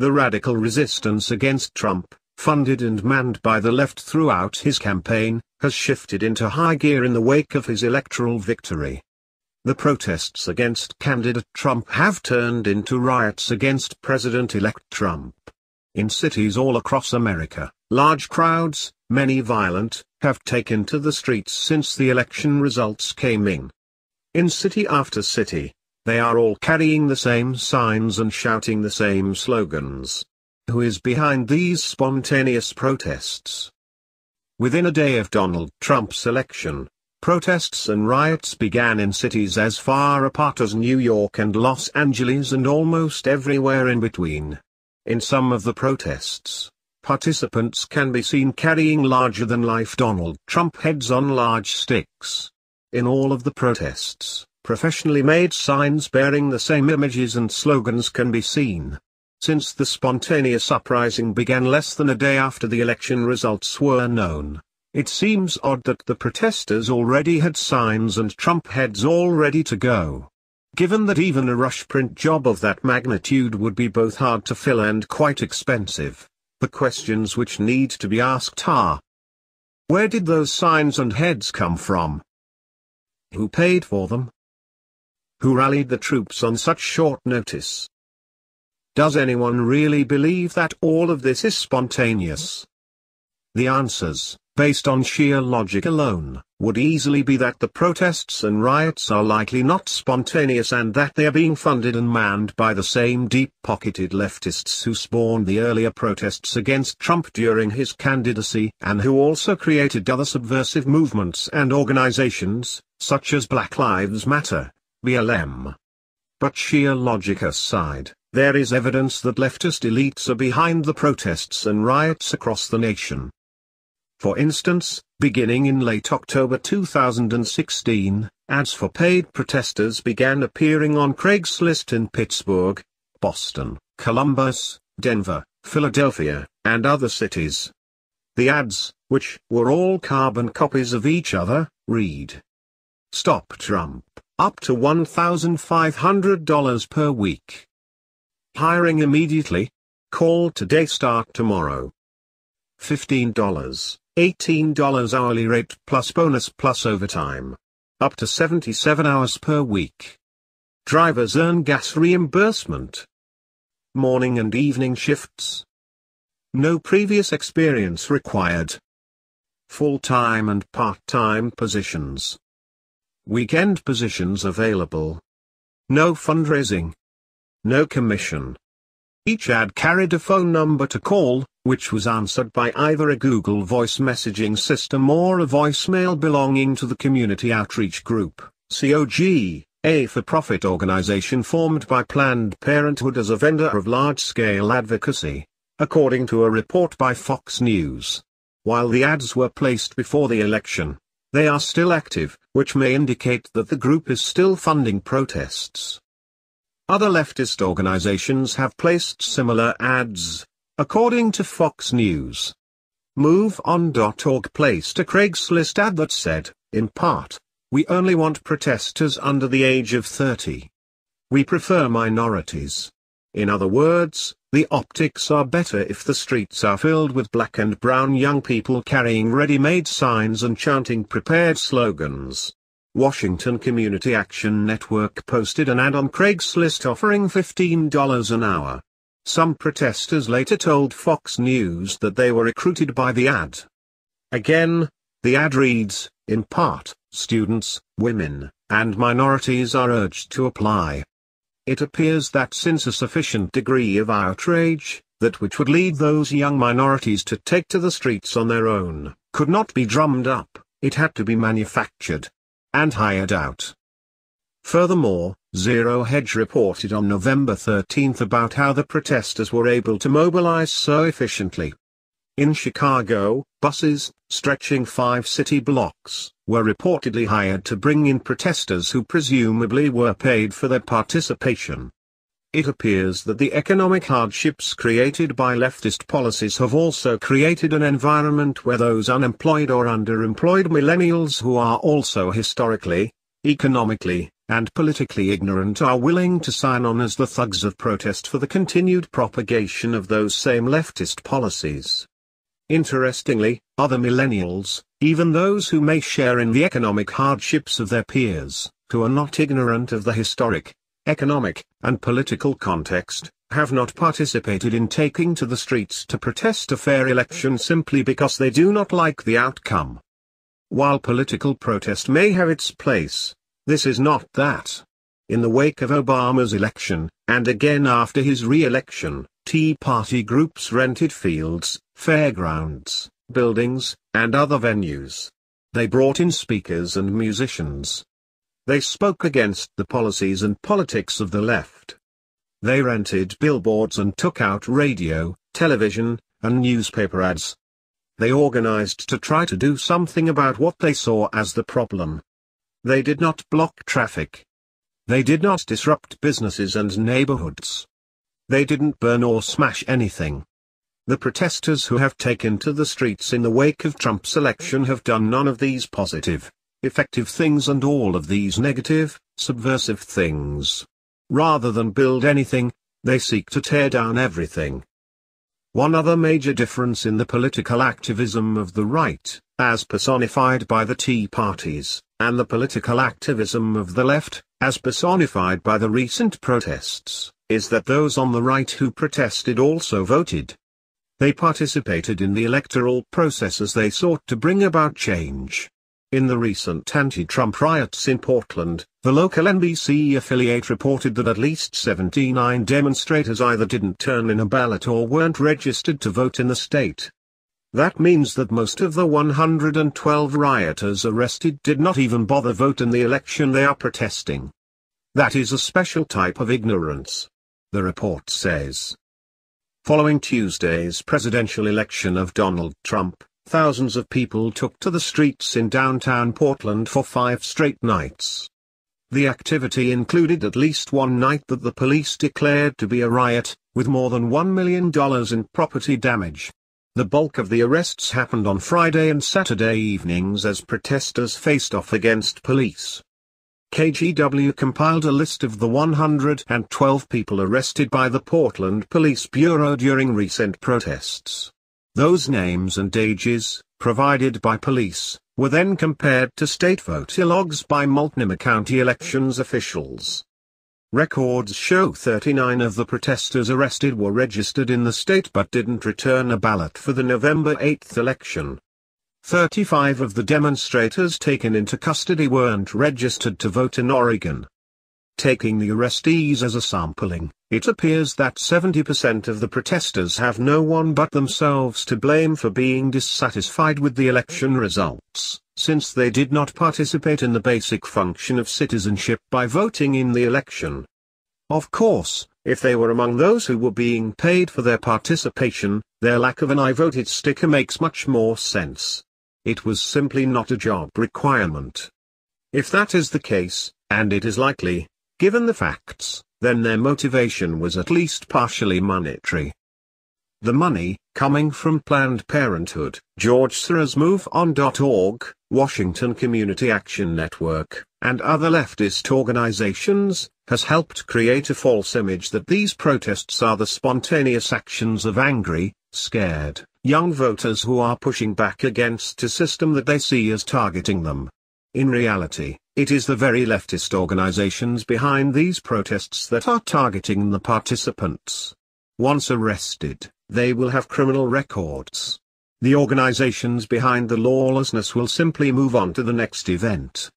The radical resistance against Trump, funded and manned by the left throughout his campaign, has shifted into high gear in the wake of his electoral victory. The protests against candidate Trump have turned into riots against President-elect Trump. In cities all across America, large crowds, many violent, have taken to the streets since the election results came in. In city after city, they are all carrying the same signs and shouting the same slogans. Who is behind these spontaneous protests? Within a day of Donald Trump's election, protests and riots began in cities as far apart as New York and Los Angeles and almost everywhere in between. In some of the protests, participants can be seen carrying larger-than-life Donald Trump heads on large sticks. In all of the protests, professionally made signs bearing the same images and slogans can be seen. Since the spontaneous uprising began less than a day after the election results were known, it seems odd that the protesters already had signs and Trump heads all ready to go. Given that even a rush print job of that magnitude would be both hard to fill and quite expensive, the questions which need to be asked are: where did those signs and heads come from? Who paid for them? Who rallied the troops on such short notice? Does anyone really believe that all of this is spontaneous? The answers, based on sheer logic alone, would easily be that the protests and riots are likely not spontaneous and that they are being funded and manned by the same deep-pocketed leftists who spawned the earlier protests against Trump during his candidacy and who also created other subversive movements and organizations, such as Black Lives Matter, BLM. But sheer logic aside, there is evidence that leftist elites are behind the protests and riots across the nation. For instance, beginning in late October 2016, ads for paid protesters began appearing on Craigslist in Pittsburgh, Boston, Columbus, Denver, Philadelphia, and other cities. The ads, which were all carbon copies of each other, read: "Stop Trump, up to $1,500 per week. Hiring immediately. Call today, start tomorrow. $15, $18 hourly rate plus bonus plus overtime. Up to 77 hours per week. Drivers earn gas reimbursement. Morning and evening shifts. No previous experience required. Full-time and part-time positions. Weekend positions available. No fundraising. No commission." Each ad carried a phone number to call, which was answered by either a Google voice messaging system or a voicemail belonging to the Community Outreach Group, COG, a for-profit organization formed by Planned Parenthood as a vendor of large-scale advocacy, according to a report by Fox News. While the ads were placed before the election, they are still active, which may indicate that the group is still funding protests. Other leftist organizations have placed similar ads, according to Fox News. MoveOn.org placed a Craigslist ad that said, in part, "We only want protesters under the age of 30. We prefer minorities." In other words, the optics are better if the streets are filled with black and brown young people carrying ready-made signs and chanting prepared slogans. Washington Community Action Network posted an ad on Craigslist offering $15 an hour. Some protesters later told Fox News that they were recruited by the ad. Again, the ad reads, in part, "Students, women, and minorities are urged to apply." It appears that since a sufficient degree of outrage, that which would lead those young minorities to take to the streets on their own, could not be drummed up, it had to be manufactured and hired out. Furthermore, Zero Hedge reported on November 13 about how the protesters were able to mobilize so efficiently. In Chicago, buses, stretching 5 city blocks, were reportedly hired to bring in protesters who presumably were paid for their participation. It appears that the economic hardships created by leftist policies have also created an environment where those unemployed or underemployed millennials who are also historically, economically, and politically ignorant are willing to sign on as the thugs of protest for the continued propagation of those same leftist policies. Interestingly, other millennials, even those who may share in the economic hardships of their peers, who are not ignorant of the historic, economic, and political context, have not participated in taking to the streets to protest a fair election simply because they do not like the outcome. While political protest may have its place, this is not that. In the wake of Obama's election, and again after his re-election, Tea Party groups rented fields, fairgrounds, buildings, and other venues. They brought in speakers and musicians. They spoke against the policies and politics of the left. They rented billboards and took out radio, television, and newspaper ads. They organized to try to do something about what they saw as the problem. They did not block traffic. They did not disrupt businesses and neighborhoods. They didn't burn or smash anything. The protesters who have taken to the streets in the wake of Trump's election have done none of these positive, effective things and all of these negative, subversive things. Rather than build anything, they seek to tear down everything. One other major difference in the political activism of the right, as personified by the Tea Parties, and the political activism of the left, as personified by the recent protests, is that those on the right who protested also voted. They participated in the electoral process as they sought to bring about change. In the recent anti-Trump riots in Portland, the local NBC affiliate reported that at least 79 demonstrators either didn't turn in a ballot or weren't registered to vote in the state. That means that most of the 112 rioters arrested did not even bother vote in the election they are protesting. That is a special type of ignorance, the report says. Following Tuesday's presidential election of Donald Trump, thousands of people took to the streets in downtown Portland for 5 straight nights. The activity included at least one night that the police declared to be a riot, with more than $1 million in property damage. The bulk of the arrests happened on Friday and Saturday evenings as protesters faced off against police. KGW compiled a list of the 112 people arrested by the Portland Police Bureau during recent protests. Those names and ages, provided by police, were then compared to state voter logs by Multnomah County elections officials. Records show 39 of the protesters arrested were registered in the state but didn't return a ballot for the November 8 election. 35 of the demonstrators taken into custody weren't registered to vote in Oregon. Taking the arrestees as a sampling, it appears that 70% of the protesters have no one but themselves to blame for being dissatisfied with the election results, since they did not participate in the basic function of citizenship by voting in the election. Of course, if they were among those who were being paid for their participation, their lack of an "I voted" sticker makes much more sense. It was simply not a job requirement. If that is the case, and it is likely, given the facts, then their motivation was at least partially monetary. The money, coming from Planned Parenthood, George Soros's MoveOn.org, Washington Community Action Network, and other leftist organizations, has helped create a false image that these protests are the spontaneous actions of angry, scared, young voters who are pushing back against a system that they see as targeting them. In reality, it is the very leftist organizations behind these protests that are targeting the participants. Once arrested, they will have criminal records. The organizations behind the lawlessness will simply move on to the next event.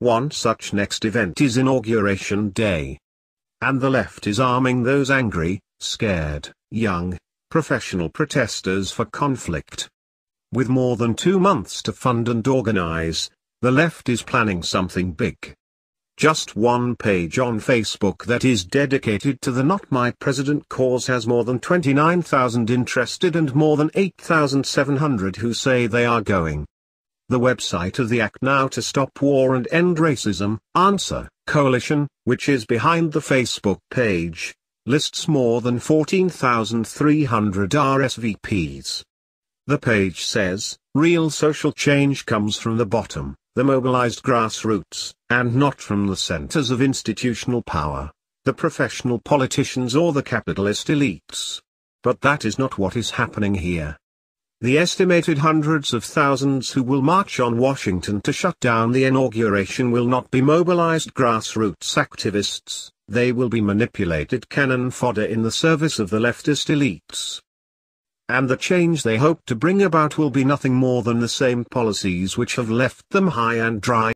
One such next event is Inauguration Day. And the left is arming those angry, scared, young, professional protesters for conflict. With more than 2 months to fund and organize, the left is planning something big. Just one page on Facebook that is dedicated to the Not My President cause has more than 29,000 interested and more than 8,700 who say they are going. The website of the Act Now to Stop War and End Racism, Answer, Coalition, which is behind the Facebook page, lists more than 14,300 RSVPs. The page says, real social change comes from the bottom, the mobilized grassroots, and not from the centers of institutional power, the professional politicians or the capitalist elites. But that is not what is happening here. The estimated hundreds of thousands who will march on Washington to shut down the inauguration will not be mobilized grassroots activists, they will be manipulated cannon fodder in the service of the leftist elites. And the change they hope to bring about will be nothing more than the same policies which have left them high and dry.